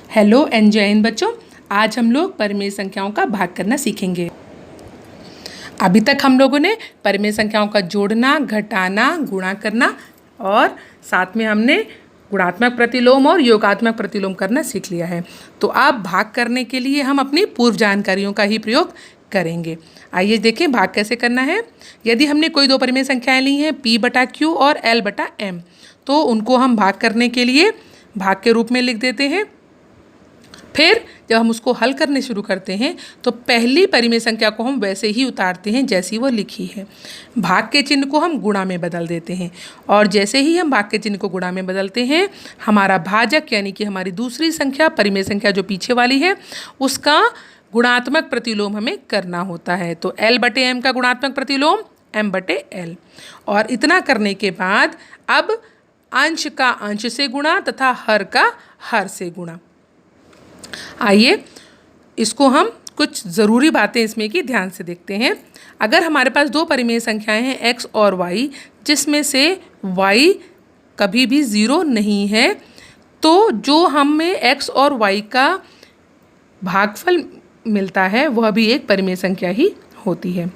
Hello and जय हिंद बच्चों। आज हम लोग परिमेय संख्याओं का भाग करना सीखेंगे। अभी तक हम लोगों ने परिमेय संख्याओं का जोड़ना, घटाना, गुणा करना और साथ में हमने गुणात्मक प्रतिलोम और योगात्मक प्रतिलोम करना सीख लिया है। तो अब भाग करने के लिए हम अपनी पूर्व जानकारियों का ही प्रयोग करेंगे। आइए देखें भाग कैसे करना है। यदि हमने कोई दो परिमेय संख्याएं ली हैं P/Q और L/M, तो उनको हम भाग करने के लिए भाग के रूप में लिख देते हैं। फिर जब हम उसको हल करने शुरू करते हैं तो पहली परिमेय संख्या को हम वैसे ही उतारते हैं जैसी वो लिखी है। भाग के चिन्ह को हम गुणा में बदल देते हैं और जैसे ही हम भाग के चिन्ह को गुणा में बदलते हैं, हमारा भाजक यानी कि हमारी दूसरी संख्या, परिमेय संख्या जो पीछे वाली है, उसका गुणात्मक प्रतिलोम हमें करना होता है। तो L/M का गुणात्मक प्रतिलोम M/L। और इतना करने के बाद अब अंश का अंश से गुणा तथा हर का हर से गुणा। आइए इसको हम कुछ ज़रूरी बातें इसमें की ध्यान से देखते हैं। अगर हमारे पास दो परिमेय संख्याएं हैं x और y, जिसमें से y कभी भी ज़ीरो नहीं है, तो जो हमें x और y का भागफल मिलता है वह भी एक परिमेय संख्या ही होती है।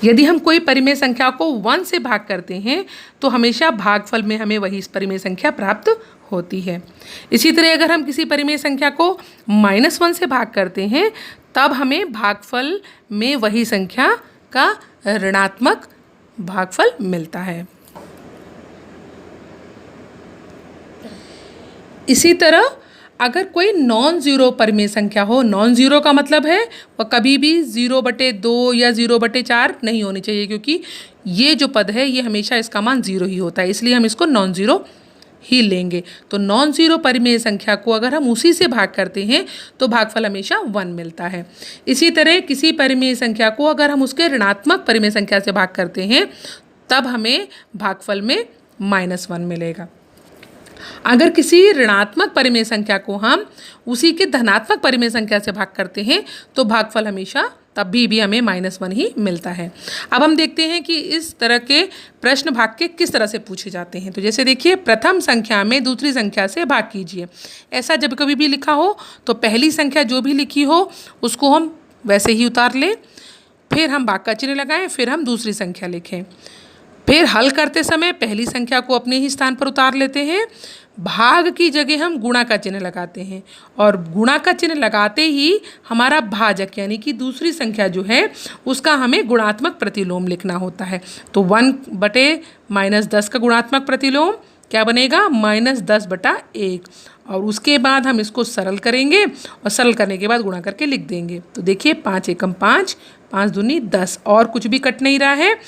यदि हम कोई परिमेय संख्या को 1 से भाग करते हैं तो हमेशा भागफल में हमें वही परिमेय संख्या प्राप्त होती है। इसी तरह अगर हम किसी परिमेय संख्या को -1 से भाग करते हैं तब हमें भागफल में वही संख्या का ऋणात्मक भागफल मिलता है। इसी तरह अगर कोई नॉन ज़ीरो परिमेय संख्या हो, नॉन ज़ीरो का मतलब है वह कभी भी 0/2 या 0/4 नहीं होनी चाहिए, क्योंकि ये जो पद है ये हमेशा इसका मान 0 ही होता है, इसलिए हम इसको नॉन ज़ीरो ही लेंगे। तो नॉन ज़ीरो परिमेय संख्या को अगर हम उसी से भाग करते हैं तो भागफल हमेशा 1 मिलता है। इसी तरह किसी परिमेय संख्या को अगर हम उसके ऋणात्मक परिमेय संख्या से भाग करते हैं तब हमें भागफल में -1 मिलेगा। अगर किसी ऋणात्मक परिमेय संख्या को हम उसी के धनात्मक परिमेय संख्या से भाग करते हैं तो भागफल हमेशा तब भी हमें -1 ही मिलता है। अब हम देखते हैं कि इस तरह के प्रश्न भाग के किस तरह से पूछे जाते हैं। तो जैसे देखिए, प्रथम संख्या में दूसरी संख्या से भाग कीजिए। ऐसा जब कभी भी लिखा हो तो पहली संख्या जो भी लिखी हो उसको हम वैसे ही उतार लें, फिर हम भाग का चिन्ह लगाएं, फिर हम दूसरी संख्या लिखें। फिर हल करते समय पहली संख्या को अपने ही स्थान पर उतार लेते हैं, भाग की जगह हम गुणा का चिन्ह लगाते हैं और गुणा का चिन्ह लगाते ही हमारा भाजक यानी कि दूसरी संख्या जो है उसका हमें गुणात्मक प्रतिलोम लिखना होता है। तो 1/-10 का गुणात्मक प्रतिलोम क्या बनेगा? -10/1। और उसके बाद हम इसको सरल करेंगे और सरल करने के बाद गुणा करके लिख देंगे। तो देखिए, 5 एकम 5, 5 दूनी 10, और कुछ भी कट नहीं रहा है।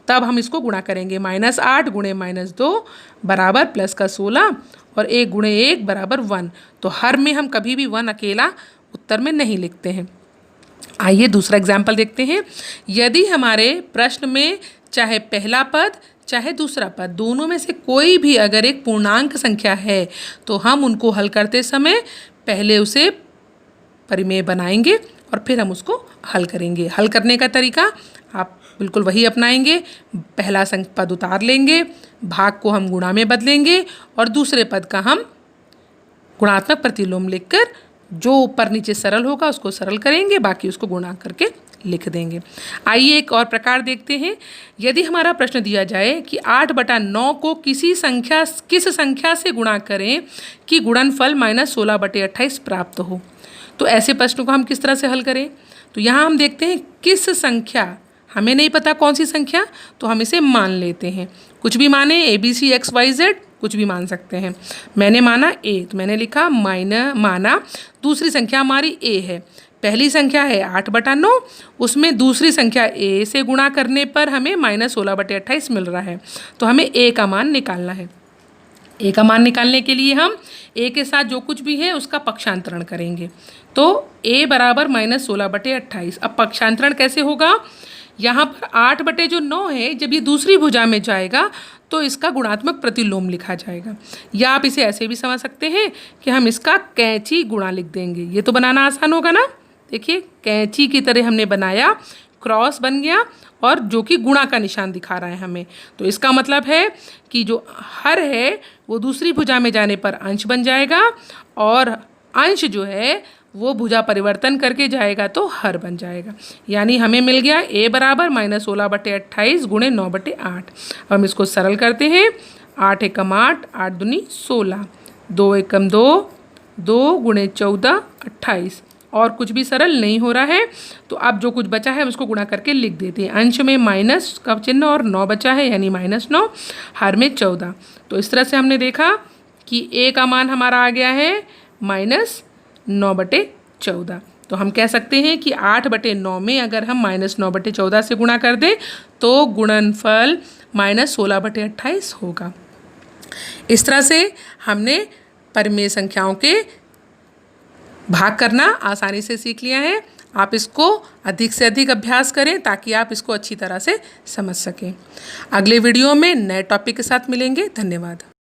तब हम इसको गुणा करेंगे, -8 गुणे -2 बराबर प्लस का 16 और 1 गुणे 1 बराबर 1। तो हर में हम कभी भी 1 अकेला उत्तर में नहीं लिखते हैं। आइए दूसरा एग्जाम्पल देखते हैं। यदि हमारे प्रश्न में चाहे पहला पद चाहे दूसरा पद, दोनों में से कोई भी अगर एक पूर्णांक संख्या है तो हम उनको हल करते समय पहले उसे परिमेय बनाएंगे और फिर हम उसको हल करेंगे। हल करने का तरीका आप बिल्कुल वही अपनाएंगे। पहला पद उतार लेंगे, भाग को हम गुणा में बदलेंगे और दूसरे पद का हम गुणात्मक प्रतिलोम लिखकर जो ऊपर नीचे सरल होगा उसको सरल करेंगे, बाकी उसको गुणा करके लिख देंगे। आइए एक और प्रकार देखते हैं। यदि हमारा प्रश्न दिया जाए कि 8/9 को किस संख्या से गुणा करें कि गुणनफल -16/28 प्राप्त हो, तो ऐसे प्रश्न को हम किस तरह से हल करें। तो यहाँ हम देखते हैं किस संख्या, हमें नहीं पता कौन सी संख्या, तो हम इसे मान लेते हैं। कुछ भी माने, ABC XYZ कुछ भी मान सकते हैं। मैंने माना A, तो मैंने लिखा माना दूसरी संख्या हमारी A है। पहली संख्या है 8/9, उसमें दूसरी संख्या A से गुणा करने पर हमें -16/28 मिल रहा है। तो हमें A का मान निकालना है। A का मान निकालने के लिए हम A के साथ जो कुछ भी है उसका पक्षांतरण करेंगे। तो A बराबर -16/28। अब पक्षांतरण कैसे होगा? यहाँ पर 8/9 है, जब ये दूसरी भुजा में जाएगा तो इसका गुणात्मक प्रतिलोम लिखा जाएगा। या आप इसे ऐसे भी समझ सकते हैं कि हम इसका कैंची गुणा लिख देंगे। ये तो बनाना आसान होगा ना। देखिए, कैंची की तरह हमने बनाया, क्रॉस बन गया और जो कि गुणा का निशान दिखा रहा है हमें। तो इसका मतलब है कि जो हर है वो दूसरी भुजा में जाने पर अंश बन जाएगा और अंश जो है वो भुजा परिवर्तन करके जाएगा तो हर बन जाएगा। यानी हमें मिल गया a बराबर -16/28 गुणे 9/8। अब हम इसको सरल करते हैं। 8 एकम 8, 8 दूनी 16, 2 एकम 2, 2 गुणे 14 28। और कुछ भी सरल नहीं हो रहा है, तो अब जो कुछ बचा है उसको गुणा करके लिख देते हैं। अंश में माइनस का चिन्ह और 9 बचा है यानी -9, हर में 14। तो इस तरह से हमने देखा कि a का मान हमारा आ गया है -9/14। तो हम कह सकते हैं कि 8/9 में अगर हम -9/14 से गुणा कर दें तो गुणनफल -16/28 होगा। इस तरह से हमने परिमेय संख्याओं के भाग करना आसानी से सीख लिया है। आप इसको अधिक से अधिक अभ्यास करें ताकि आप इसको अच्छी तरह से समझ सकें। अगले वीडियो में नए टॉपिक के साथ मिलेंगे। धन्यवाद।